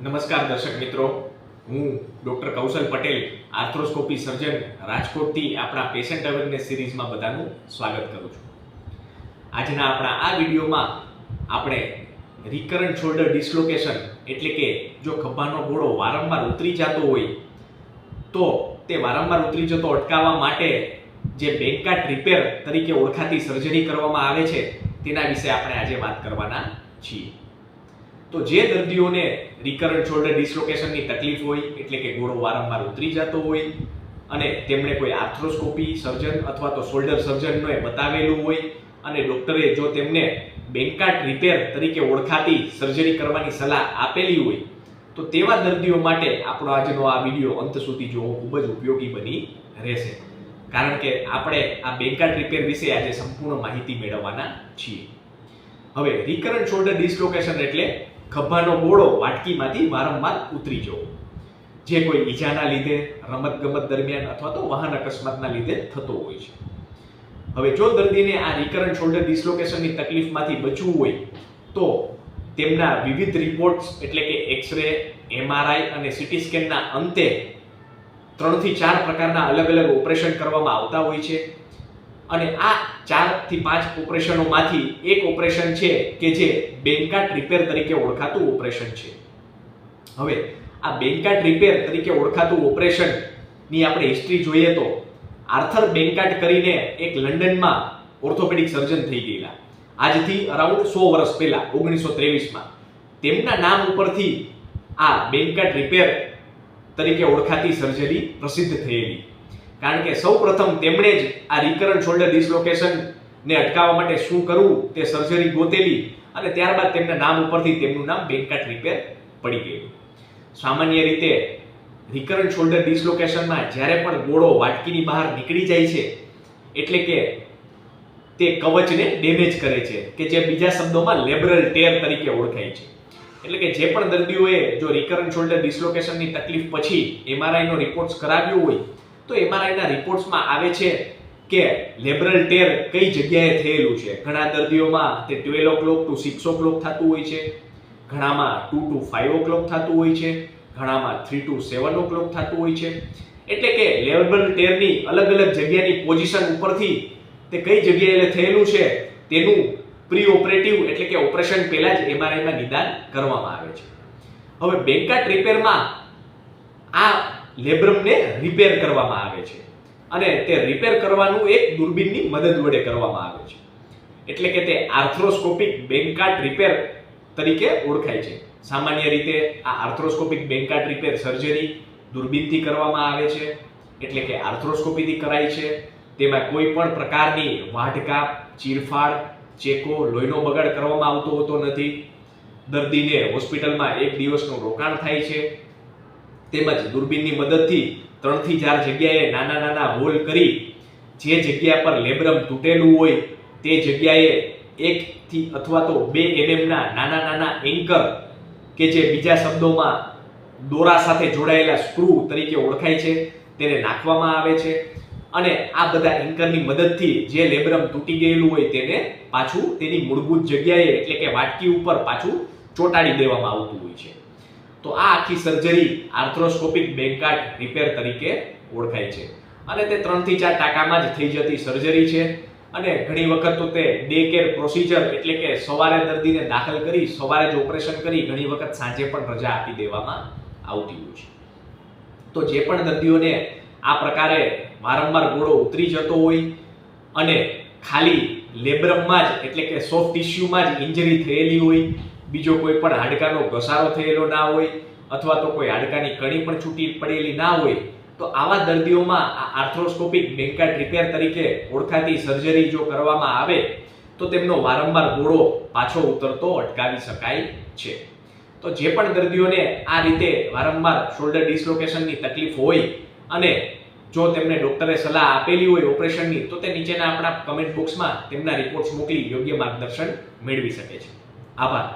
નમસ્કાર દર્શક મિત્રો, હું ડોક્ટર કૌશલ પટેલ, આર્થ્રોસ્કોપી સર્જન રાજકોટથી આપણા પેશન્ટ અવેરનેસ સિરીઝમાં બધાનું સ્વાગત કરું છું. આજના આપણા આ વિડીયોમાં આપણે રિકરન્ટ શોલ્ડર ડિસ્લોકેશન એટલે કે જો ખભાનો ગોળો વારંવાર ઉતરી જતો હોય તો તે વારંવાર ઉતરી જતો અટકાવવા માટે જે બેન્કાટ રિપેર તરીકે ઓળખાતી સર્જરી કરવામાં આવે છે તેના વિશે આપણે આજે વાત કરવાના છીએ. તો જે દર્દીઓને રિકરન્ટ શોલ્ડર ડિસ્લોકેશનની તકલીફ હોય એટલે કે ગોળો વારંવાર ઉતરી જતો હોય અને તેમણે કોઈ આર્થ્રોસ્કોપી સર્જન અથવા તો શોલ્ડર સર્જનને બતાવેલું હોય અને ડોક્ટરે જો તેમને બેન્કાટ રિપેર તરીકે ઓળખાતી સર્જરી કરવાની સલાહ આપેલી હોય તો તેવા દર્દીઓ માટે આપણો આજનો આ વિડીયો અંત સુધી જોવો ખૂબ જ ઉપયોગી બની રહેશે, કારણ કે આપણે આ બેન્કાટ રિપેર વિશે આજે સંપૂર્ણ માહિતી મેળવવાના છીએ. હવે રિકરન્ટ શોલ્ડર ડિસ્લોકેશન એટલે ખભાનો ગોળો વાટકીમાંથી વારંવાર ઉતરી જવો, જે કોઈ ઈજાના લીધે, રમતગમત દરમિયાન અથવા તો વાહન અકસ્માતના લીધે થતો હોય છે. હવે જો દર્દીને આ રિકરન્ટ શોલ્ડર ડિસ્લોકેશનની તકલીફમાંથી બચવું હોય તો તેમના વિવિધ રિપોર્ટ્સ એટલે કે એક્સરે, એમઆરઆઈ અને સીટી સ્કેનના અંતે 3 થી 4 પ્રકારના અલગ અલગ ઓપરેશન કરવામાં આવતા હોય છે અને આ 4 થી 5 ઓપરેશનોમાંથી એક ઓપરેશન છે કે જે બેન્કાટ રિપેર તરીકે ઓળખાતું ઓપરેશન છે. હવે આ બેન્કાટ રિપેર તરીકે ઓળખાતું ઓપરેશનની આપણે હિસ્ટ્રી જોઈએ તો આર્થર બેન્કાટ કરીને એક લંડનમાં ઓર્થોપેડિક સર્જન થઈ ગયેલા આજથી અરાઉન્ડ 100 વર્ષ પહેલા 1923માં તેમના નામ ઉપરથી આ બેન્કાટ રિપેર તરીકે ઓળખાતી સર્જરી પ્રસિદ્ધ થયેલી, કારણ કે સૌપ્રથમ તેમણે જ આ રિકરન્ટ શોલ્ડર ડિસ્લોકેશનને અટકાવવા માટે શું કરવું તે સર્જરી ગોતેલી અને ત્યારબાદ તેમના નામ ઉપરથી તેમનું નામ બેન્કાટ રિપેર પડી ગયું. સામાન્ય રીતે રિકરન્ટ શોલ્ડર ડિસ્લોકેશનમાં જ્યારે પણ ગોળો વાટકીની બહાર નીકળી જાય છે એટલે કે તે કવચને ડેમેજ કરે છે કે જે બીજા શબ્દોમાં લેબરલ ટેર તરીકે ઓળખાય છે. એટલે કે જે પણ દર્દીઓએ જો રિકરન્ટ શોલ્ડર ડિસ્લોકેશનની તકલીફ પછી એમઆરઆઈ નો રિપોર્ટ કરાવ્યો હોય તો એમઆરઆઈના રિપોર્ટ્સમાં આવે છે કે લેબરલ ટેર કઈ જગ્યાએ થયેલું છે. ઘણા દર્દીઓમાં તે 12 o'clock to 6 o'clock થતું હોય છે, ઘણામાં 2 to 5 o'clock થતું હોય છે, ઘણામાં 3 to 7 o'clock થતું હોય છે. એટલે કે લેબરલ ટેરની અલગ અલગ જગ્યાની પોઝિશન ઉપરથી તે કઈ જગ્યાએ થયેલું છે તેનું પ્રી ઓપરેટિવ એટલે કે ઓપરેશન પહેલા જ એમઆરઆઈમાં નિદાન કરવામાં આવે છે. હવે બેન્કાટ રિપેરમાં આ લેબ્રમને રિપેર કરવામાં આવે છે અને તે રિપેર કરવાનું એક દૂરબીનની મદદ વડે કરવામાં આવે છે. એટલે કે તે આર્થ્રોસ્કોપિક બેન્કાટ રિપેર તરીકે ઓળખાય છે. સામાન્ય રીતે આ આર્થ્રોસ્કોપિક બેન્કાટ રિપેર સર્જરી દૂરબીનથી કરવામાં આવે છે, એટલે કે આર્થ્રોસ્કોપીથી કરાય છે. તેમાં કોઈ પણ પ્રકારની વાઢકાપ, ચીરફાડ, ચેકો, લોહીનો બગાડ કરવામાં આવતો હોતો નથી. દર્દીને હોસ્પિટલમાં 1 દિવસનું રોકાણ થાય છે. તેમજ દૂરબીનની મદદથી 3 થી 4 જગ્યાએ નાના નાના હોલ કરી જે જગ્યા પર લેબ્રમ તૂટેલું હોય તે જગ્યાએ 1 થી અથવા તો 2 mm ના નાના નાના એન્કર કે જે બીજા શબ્દોમાં દોરા સાથે જોડાયેલા સ્ક્રૂ તરીકે ઓળખાય છે તેને નાખવામાં આવે છે અને આ બધા એન્કરની મદદથી જે લેબ્રમ તૂટી ગયેલું હોય તેને પાછું તેની મૂળભૂત જગ્યાએ એટલે કે વાટકી ઉપર પાછું ચોંટાડી દેવામાં આવતું હોય છે. તો આ આખી સર્જરી આર્થ્રોસ્કોપિક બેન્કાટ રિપેર તરીકે ઓળખાય છે અને તે 3 થી 4 ટાંકામાં જ થઈ જતી સર્જરી છે અને ઘણી વખત તો તે ડે કેર પ્રોસિજર એટલે કે સવારે દર્દીને દાખલ કરી સવારે જ ઓપરેશન કરી ઘણી વખત સાંજે પણ રજા આપી દેવામાં આવતી હોય છે. તો જે પણ દર્દીઓને આ પ્રકારે વારંવાર ગોળો ઉતરી જતો હોય અને ખાલી લેબ્રમમાં જ એટલે કે સોફ્ટ ટિશ્યુમાં જ ઇન્જરી થયેલી હોય, બીજો કોઈ પણ હાડકાનો ઘસારો થયેલો ના હોય અથવા તો કોઈ હાડકાની કણી પણ છૂટી પડેલી ના હોય તો આવા દર્દીઓમાં આ આર્થ્રોસ્કોપિક બેન્કાટ રિપેર તરીકે ઓળખાતી સર્જરી જો કરવામાં આવે તો તેમનો વારંવાર ગોળો પાછો ઉતરતો અટકાવી શકાય છે. તો જે પણ દર્દીઓને આ રીતે વારંવાર શોલ્ડર ડિસ્લોકેશનની તકલીફ હોય અને જો તેમને ડોક્ટરે સલાહ આપેલી હોય ઓપરેશનની તો તે નીચેના આપણા કમેન્ટ બોક્સમાં તેમના રિપોર્ટ્સ મોકલી યોગ્ય માર્ગદર્શન મેળવી શકે છે. આભાર.